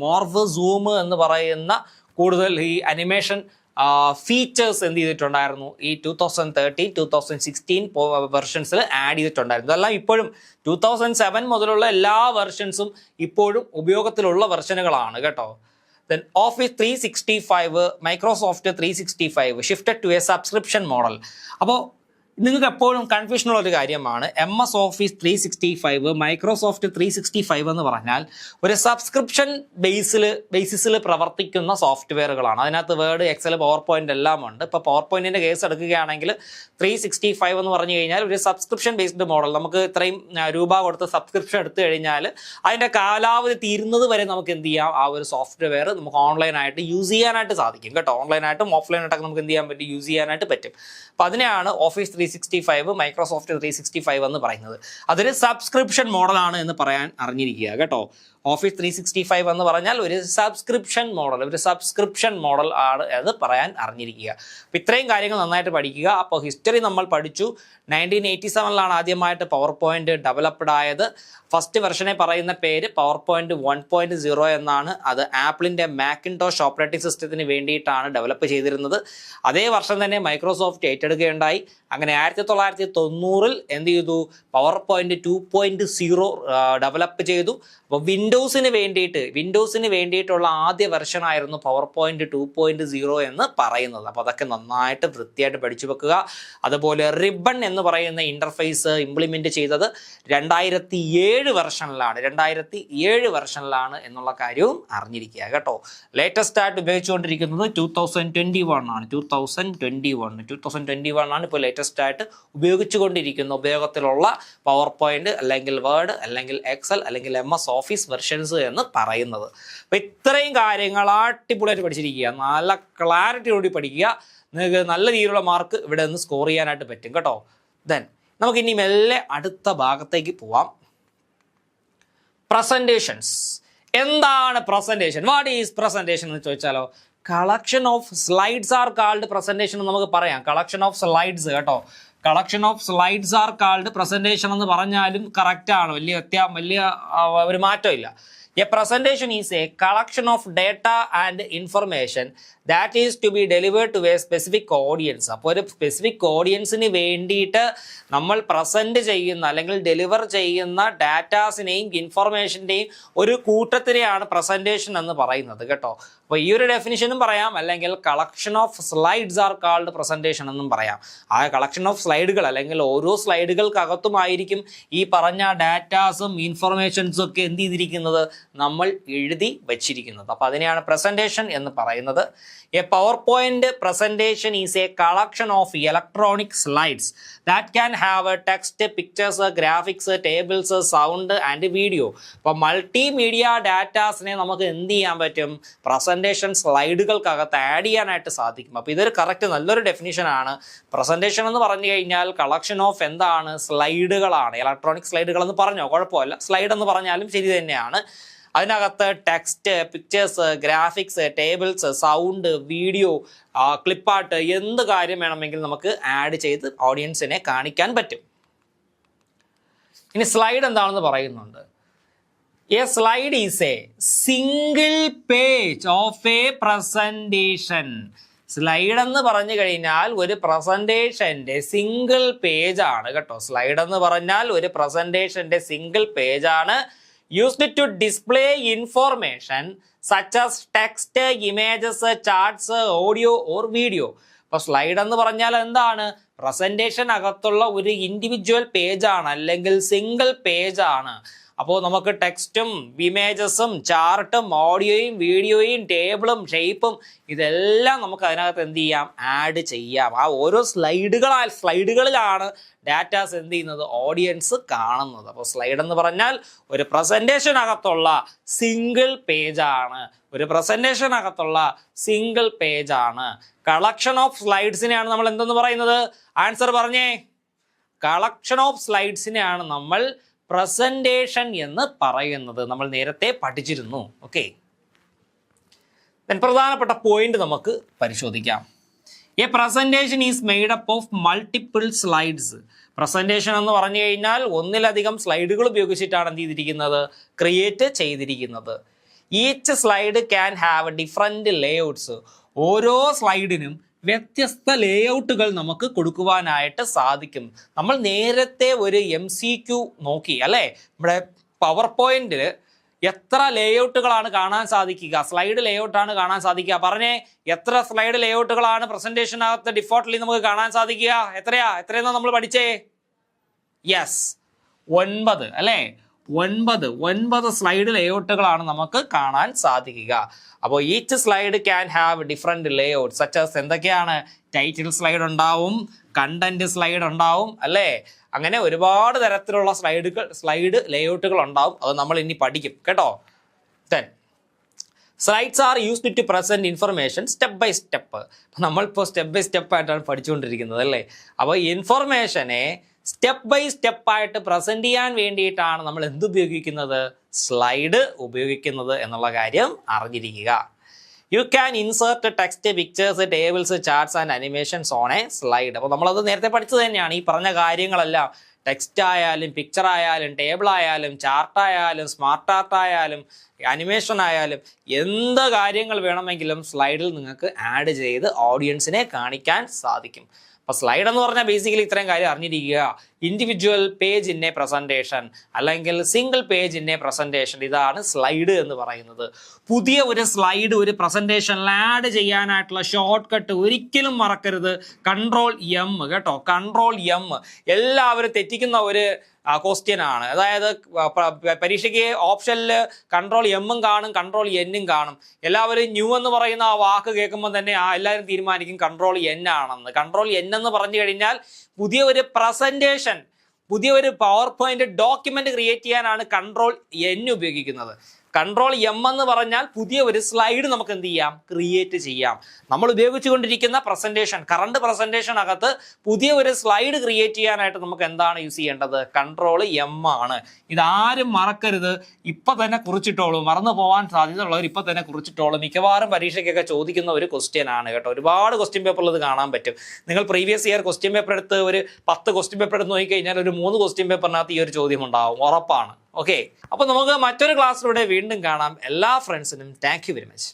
morph zoom എന്ന് പറയുന്ന കൂടുതൽ ഈ അനിമേഷൻ ഫീച്ചേഴ്സ് എന്ത് ചെയ്തിട്ടുണ്ടായിരുന്നു? ഈ 2013-2016 വെർഷൻസിൽ ആഡ് ചെയ്തിട്ടുണ്ടായിരുന്നു. അതെല്ലാം ഇപ്പോഴും 2007 മുതലുള്ള എല്ലാ വെർഷൻസും ഇപ്പോഴും ഉപയോഗത്തിലുള്ള വെർഷനുകളാണ് കേട്ടോ. Then Office 365, Microsoft 365 shifted to a subscription model. അപ്പോൾ നിങ്ങൾക്ക് എപ്പോഴും കൺഫ്യൂഷനുള്ള ഒരു കാര്യമാണ് MS ഓഫീസ് 365, മൈക്രോസോഫ്റ്റ് 365 എന്ന് പറഞ്ഞാൽ ഒരു സബ്സ്ക്രിപ്ഷൻ ബേസിസിൽ പ്രവർത്തിക്കുന്ന സോഫ്റ്റ്വെയറുകളാണ്. അതിനകത്ത് വേർഡ്, എക്സൽ, പവർ പോയിന്റ് എല്ലാം ഉണ്ട്. ഇപ്പോൾ പവർ പോയിന്റിന്റെ കേസ് എടുക്കുകയാണെങ്കിൽ 365 എന്ന് പറഞ്ഞു കഴിഞ്ഞാൽ ഒരു സബ്സ്ക്രിപ്ഷൻ ബേസ്ഡ് മോഡൽ. നമുക്ക് ഇത്രയും രൂപ കൊടുത്ത് സബ്സ്ക്രിപ്ഷൻ എടുത്തു കഴിഞ്ഞാൽ അതിൻ്റെ കാലാവധി തീരുന്നത് വരെ നമുക്ക് എന്ത് ചെയ്യാം? ആ ഒരു സോഫ്റ്റ്വെയർ നമുക്ക് ഓൺലൈനായിട്ട് യൂസ് ചെയ്യാനായിട്ട് സാധിക്കും കേട്ടോ. ഓൺലൈനായിട്ടും ഓഫ്ലൈനായിട്ടൊക്കെ നമുക്ക് എന്ത് ചെയ്യാൻ പറ്റും? യൂസ് ചെയ്യാനായിട്ട് പറ്റും. അപ്പോൾ അതിനെയാണ് ഓഫീസ് 365, മൈക്രോസോഫ്റ്റ് 365 എന്ന് പറയുന്നത്. അതൊരു സബ്സ്ക്രിപ്ഷൻ മോഡലാണ് എന്ന് പറയാൻ അറിഞ്ഞിരിക്കുക കേട്ടോ. ഓഫീസ് 365 എന്ന് പറഞ്ഞാൽ ഒരു സബ്സ്ക്രിപ്ഷൻ മോഡൽ ആണ് അത് പറയാൻ അറിഞ്ഞിരിക്കുക. അപ്പോൾ ഇത്രയും കാര്യങ്ങൾ നന്നായിട്ട് പഠിക്കുക. അപ്പോൾ ഹിസ്റ്ററി നമ്മൾ പഠിച്ചു. 1987 ആദ്യമായിട്ട് പവർ പോയിന്റ് ഡെവലപ്ഡ് ആയത്. ഫസ്റ്റ് വെർഷനെ പറയുന്ന പേര് പവർ പോയിന്റ് 1.0 എന്നാണ്. അത് ആപ്പിളിൻ്റെ മാക്കിൻടോഷ് ഓപ്പറേറ്റിംഗ് സിസ്റ്റത്തിന് വേണ്ടിയിട്ടാണ് ഡെവലപ്പ് ചെയ്തിരുന്നത്. അതേ വർഷം തന്നെ മൈക്രോസോഫ്റ്റ് ഏറ്റെടുക്കുകയുണ്ടായി. അങ്ങനെ 1990 എന്ത് ചെയ്തു, പവർ പോയിന്റ് 2.0 ഡെവലപ്പ് ചെയ്തു. അപ്പോൾ വിൻഡോസിന് വേണ്ടിയിട്ടുള്ള ആദ്യ വെർഷൻ ആയിരുന്നു പവർ പോയിന്റ് 2.0 എന്ന് പറയുന്നത്. അപ്പോൾ അതൊക്കെ നന്നായിട്ട് വൃത്തിയായിട്ട് പഠിച്ചു വെക്കുക. അതുപോലെ റിബൺ എന്ന് പറയുന്ന ഇന്റർഫേസ് ഇംപ്ലിമെന്റ് ചെയ്തത് 2007 വെർഷനിലാണ് എന്നുള്ള കാര്യവും അറിഞ്ഞിരിക്കുക കേട്ടോ. ലേറ്റസ്റ്റ് ആയിട്ട് ഉപയോഗിച്ചുകൊണ്ടിരിക്കുന്നത് 2021 ആണ്. 2021 ആണ് ഇപ്പോൾ ലേറ്റസ്റ്റ് ആയിട്ട് ഉപയോഗിച്ചുകൊണ്ടിരിക്കുന്ന ഉപയോഗത്തിലുള്ള പവർ പോയിന്റ് അല്ലെങ്കിൽ വേർഡ് അല്ലെങ്കിൽ എക്സൽ അല്ലെങ്കിൽ MS ഓഫീസ് വെർഷൻസ് എന്ന് പറയുന്നത്. അപ്പോൾ ഇത്രയും കാര്യങ്ങൾ അടിപൊളിയായിട്ട് പഠിച്ചിരിക്കുക. നല്ല ക്ലാരിറ്റിയോടി പഠിക്കുക. നിങ്ങൾക്ക് നല്ല രീതിയിലുള്ള മാർക്ക് ഇവിടെ നിന്ന് സ്കോർ ചെയ്യാനായിട്ട് പറ്റും കേട്ടോ. ദെൻ നമുക്കിനി മെല്ലെ അടുത്ത ഭാഗത്തേക്ക് പോവാം. പ്രസന്റേഷൻസ്. എന്താണ് പ്രസന്റേഷൻ? വാട്ട് ഈസ് പ്രസന്റേഷൻ എന്ന് ചോദിച്ചാലോ, collection of slides are called presentation എന്ന് നമുക്ക് പറയാം. കളക്ഷൻ ഓഫ് സ്ലൈഡ്സ് കേട്ടോ. Collection of slides are called presentation എന്ന് പറഞ്ഞാലും കറക്റ്റ് ആണ്. വലിയ ഒരു മാറ്റമില്ല. A presentation is a collection of data and information that is to be delivered to a specific audience. അപ്പോൾ ഒരു സ്പെസിഫിക് ഓഡിയൻസിന് വേണ്ടിയിട്ട് നമ്മൾ പ്രസൻറ്റ് ചെയ്യുന്ന അല്ലെങ്കിൽ ഡെലിവർ ചെയ്യുന്ന ഡാറ്റാസിനെയും ഇൻഫർമേഷൻ്റെയും ഒരു കൂട്ടത്തിനെയാണ് പ്രസൻറ്റേഷൻ എന്ന് പറയുന്നത് കേട്ടോ. അപ്പോൾ ഈ ഒരു ഡെഫിനിഷനും പറയാം, അല്ലെങ്കിൽ collection of slides are called presentation എന്നും പറയാം. ആ കളക്ഷൻ ഓഫ് സ്ലൈഡുകൾ അല്ലെങ്കിൽ ഓരോ സ്ലൈഡുകൾക്കകത്തുമായിരിക്കും ഈ പറഞ്ഞ ഡാറ്റാസും ഇൻഫർമേഷൻസും ഒക്കെ എന്ത് ചെയ്തിരിക്കുന്നത്, നമ്മൾ എഴുതി വച്ചിരിക്കുന്നത്. അപ്പോൾ അതിനെയാണ് പ്രസൻറ്റേഷൻ എന്ന് പറയുന്നത്. A PowerPoint presentation is a collection of electronic slides that can have a text, pictures, graphics, tables, sound and video. അപ്പോൾ മൾട്ടിമീഡിയ ഡാറ്റാസിനെ നമുക്ക് എന്ത് ചെയ്യാൻ പറ്റും, പ്രസൻറ്റേഷൻ സ്ലൈഡുകൾക്കകത്ത് ആഡ് ചെയ്യാനായിട്ട് സാധിക്കും. അപ്പോൾ ഇതൊരു കറക്റ്റ് നല്ലൊരു ഡെഫിനിഷനാണ്. പ്രസൻറ്റേഷൻ എന്ന് പറഞ്ഞു കഴിഞ്ഞാൽ കളക്ഷൻ ഓഫ് എന്താണ്, സ്ലൈഡുകളാണ്. ഇലക്ട്രോണിക് സ്ലൈഡുകൾ എന്ന് പറഞ്ഞോ കുഴപ്പമില്ല, സ്ലൈഡ് എന്ന് പറഞ്ഞാലും ശരി തന്നെയാണ്. അതിനകത്ത് text, pictures, graphics, tables, sound, video, clipart, എന്ത് കാര്യം വേണമെങ്കിലും നമുക്ക് ആഡ് ചെയ്ത് ഓഡിയൻസിനെ കാണിക്കാൻ പറ്റും. ഇനി സ്ലൈഡ് എന്താണെന്ന് പറയുന്നുണ്ട്. A slide is A single page of A presentation. Slide എന്ന് പറഞ്ഞു കഴിഞ്ഞാൽ ഒരു പ്രസന്റേഷന്റെ സിംഗിൾ പേജ് ആണ് കേട്ടോ. സ്ലൈഡ് എന്ന് പറഞ്ഞാൽ ഒരു പ്രസന്റേഷന്റെ സിംഗിൾ പേജ് ആണ്. Used to display information such as text, images, charts, audio or video. അപ്പോൾ സ്ലൈഡ് എന്ന് പറഞ്ഞാൽ എന്താണ്, പ്രസന്റേഷൻ അകത്തുള്ള ഒരു ഇൻഡിവിജ്വൽ പേജ് ആണ് അല്ലെങ്കിൽ സിംഗിൾ പേജ് ആണ്. അപ്പോൾ നമുക്ക് ടെക്സ്റ്റും ഇമേജസും ചാർട്ടും ഓഡിയോയും വീഡിയോയും ടേബിളും ഷേപ്പും ഇതെല്ലാം നമുക്ക് അതിനകത്ത് എന്ത് ചെയ്യാം, ആഡ് ചെയ്യാം. ആ ഓരോ സ്ലൈഡുകളിലാണ് ഡാറ്റാസ് എന്ത് ചെയ്യുന്നത്, ഓഡിയൻസ് കാണുന്നത്. അപ്പോൾ സ്ലൈഡ് എന്ന് പറഞ്ഞാൽ ഒരു പ്രസന്റേഷനകത്തുള്ള സിംഗിൾ പേജാണ്. കളക്ഷൻ ഓഫ് സ്ലൈഡ്സിനെയാണ് നമ്മൾ എന്തെന്ന് പറയുന്നത്, ആൻസർ പറഞ്ഞേ, കളക്ഷൻ ഓഫ് സ്ലൈഡ്സിനെയാണ് നമ്മൾ പ്രസന്റേഷൻ എന്ന് പറയുന്നത്. നമ്മൾ നേരത്തെ പഠിച്ചിരുന്നു. ഓക്കെ, പ്രധാനപ്പെട്ട പോയിന്റ് നമുക്ക് പരിശോധിക്കാം. A presentation is made up of multiple slides. Presentation എന്ന് പറഞ്ഞു കഴിഞ്ഞാൽ ഒന്നിലധികം സ്ലൈഡുകൾ ഉപയോഗിച്ചിട്ടാണ് എന്ത് ചെയ്തിരിക്കുന്നത്, ക്രിയേറ്റ് ചെയ്തിരിക്കുന്നത്. Each slide can have different layouts. ഓരോ സ്ലൈഡിനും വ്യത്യസ്ത ലേഔട്ടുകൾ നമുക്ക് കൊടുക്കുവാനായിട്ട് സാധിക്കും. നമ്മൾ നേരത്തെ ഒരു MCQ നോക്കി അല്ലേ, നമ്മുടെ പവർ പോയിന്റിൽ എത്ര ലേഔട്ടുകളാണ് കാണാൻ സാധിക്കുക, സ്ലൈഡ് ലേഔട്ടാണ് കാണാൻ സാധിക്കുക. പറഞ്ഞേ, എത്ര സ്ലൈഡ് ലേഔട്ടുകളാണ് പ്രസന്റേഷനകത്ത് ഡിഫോൾട്ട്ലി നമുക്ക് കാണാൻ സാധിക്കുക? എത്രയെന്നാ നമ്മൾ പഠിച്ചേ? യെസ്, 9 അല്ലേ. 9 സ്ലൈഡ് ലേഔട്ടുകളാണ് നമുക്ക് കാണാൻ സാധിക്കുക. അപ്പോൾ each slide can have different layout such as എന്തൊക്കെയാണ്, ടൈറ്റിൽ സ്ലൈഡ് ഉണ്ടാവും, കണ്ടന്റ് സ്ലൈഡ് ഉണ്ടാവും അല്ലേ, അങ്ങനെ ഒരുപാട് തരത്തിലുള്ള സ്ലൈഡ് ലേഔട്ടുകൾ ഉണ്ടാവും. അത് നമ്മൾ ഇനി പഠിക്കും കേട്ടോ. Slides are used to present information step by step. നമ്മളിപ്പോൾ സ്റ്റെപ്പ് ബൈ സ്റ്റെപ്പ് ആയിട്ടാണ് പഠിച്ചുകൊണ്ടിരിക്കുന്നത് അല്ലേ. അപ്പോൾ ഇൻഫർമേഷനെ സ്റ്റെപ്പ് ബൈ സ്റ്റെപ്പായിട്ട് പ്രസന്റ് ചെയ്യാൻ വേണ്ടിയിട്ടാണ് നമ്മൾ എന്ത് ഉപയോഗിക്കുന്നത്, സ്ലൈഡ് ഉപയോഗിക്കുന്നത് എന്നുള്ള കാര്യം അറിഞ്ഞിരിക്കുക. You can insert text, pictures, tables, charts and animations on A slide. അപ്പോൾ നമ്മളത് നേരത്തെ പഠിച്ചത് തന്നെയാണ്. ഈ പറഞ്ഞ കാര്യങ്ങളെല്ലാം ടെക്സ്റ്റ് ആയാലും പിക്ചർ ആയാലും ടേബിൾ ആയാലും ചാർട്ടായാലും സ്മാർട്ട് ആർട്ട് ആയാലും അനിമേഷൻ ആയാലും എന്ത് കാര്യങ്ങൾ വേണമെങ്കിലും സ്ലൈഡിൽ നിങ്ങൾക്ക് ആഡ് ചെയ്ത് ഓഡിയൻസിനെ കാണിക്കാൻ സാധിക്കും. അപ്പോൾ സ്ലൈഡ് എന്ന് പറഞ്ഞാൽ ബേസിക്കലി ഇത്രയും കാര്യം അറിഞ്ഞിരിക്കുക. Individual page in a presentation അല്ലെങ്കിൽ single page in a presentation, ഇതാണ് സ്ലൈഡ് എന്ന് പറയുന്നത്. പുതിയ ഒരു സ്ലൈഡ് ഒരു പ്രസൻറ്റേഷനിൽ ആഡ് ചെയ്യാനായിട്ടുള്ള ഷോർട്ട് കട്ട് ഒരിക്കലും മറക്കരുത്, Ctrl+M കേട്ടോ. Ctrl+M എല്ലാവരും തെറ്റിക്കുന്ന ഒരു ക്വസ്റ്റ്യൻ ആണ്. അതായത് പരീക്ഷയ്ക്ക് ഓപ്ഷനിൽ Ctrl+M കാണും, Ctrl+N കാണും. എല്ലാവരും ന്യൂ എന്ന് പറയുന്ന ആ വാക്ക് കേൾക്കുമ്പോൾ തന്നെ എല്ലാവരും തീരുമാനിക്കും Ctrl+N ആണെന്ന്. Ctrl+N എന്ന് പറഞ്ഞു കഴിഞ്ഞാൽ പുതിയ ഒരു പ്രസൻറ്റേഷൻ, പുതിയ ഒരു പവർ പോയിന്റ് ഡോക്യുമെന്റ് ക്രിയേറ്റ് ചെയ്യാനാണ് Ctrl+N ഉപയോഗിക്കുന്നത്. Ctrl+M എന്ന് പറഞ്ഞാൽ പുതിയ ഒരു സ്ലൈഡ് നമുക്ക് എന്ത് ചെയ്യാം, ക്രിയേറ്റ് ചെയ്യാം. നമ്മൾ ഉപയോഗിച്ചുകൊണ്ടിരിക്കുന്ന കറണ്ട് പ്രസന്റേഷനകത്ത് പുതിയ ഒരു സ്ലൈഡ് ക്രിയേറ്റ് ചെയ്യാനായിട്ട് നമുക്ക് എന്താണ് യൂസ് ചെയ്യേണ്ടത്, Ctrl+M ആണ്. ഇതാരും മറക്കരുത്, ഇപ്പൊ തന്നെ കുറിച്ചിട്ടോളൂ. മറന്നു പോകാൻ സാധ്യതയുള്ളവർ ഇപ്പൊ തന്നെ കുറിച്ചിട്ടോളൂ. മിക്കവാറും പരീക്ഷയ്ക്കൊക്കെ ചോദിക്കുന്ന ഒരു ക്വസ്റ്റ്യൻ ആണ് കേട്ടോ. ഒരുപാട് ക്വസ്റ്റ്യൻ പേപ്പറിൽ ഇത് കാണാൻ പറ്റും. നിങ്ങൾ പ്രീവിയസ് ഇയർ ക്വസ്റ്റ്യൻ പേപ്പർ എടുത്ത് ഒരു 10 ക്വസ്റ്റ്യൻ പേപ്പർ എടുത്ത് നോക്കിക്കഴിഞ്ഞാൽ ഒരു 3 ക്വസ്റ്റ്യൻ പേപ്പറിനകത്ത് ഈ ഒരു ചോദ്യം ഉണ്ടാവും, ഉറപ്പാണ്. ഓക്കെ, അപ്പോൾ നമുക്ക് മറ്റൊരു ക്ലാസ്സിലൂടെ വീണ്ടും കാണാം. എല്ലാ ഫ്രണ്ട്സിനും താങ്ക് യു വെരി മച്ച്.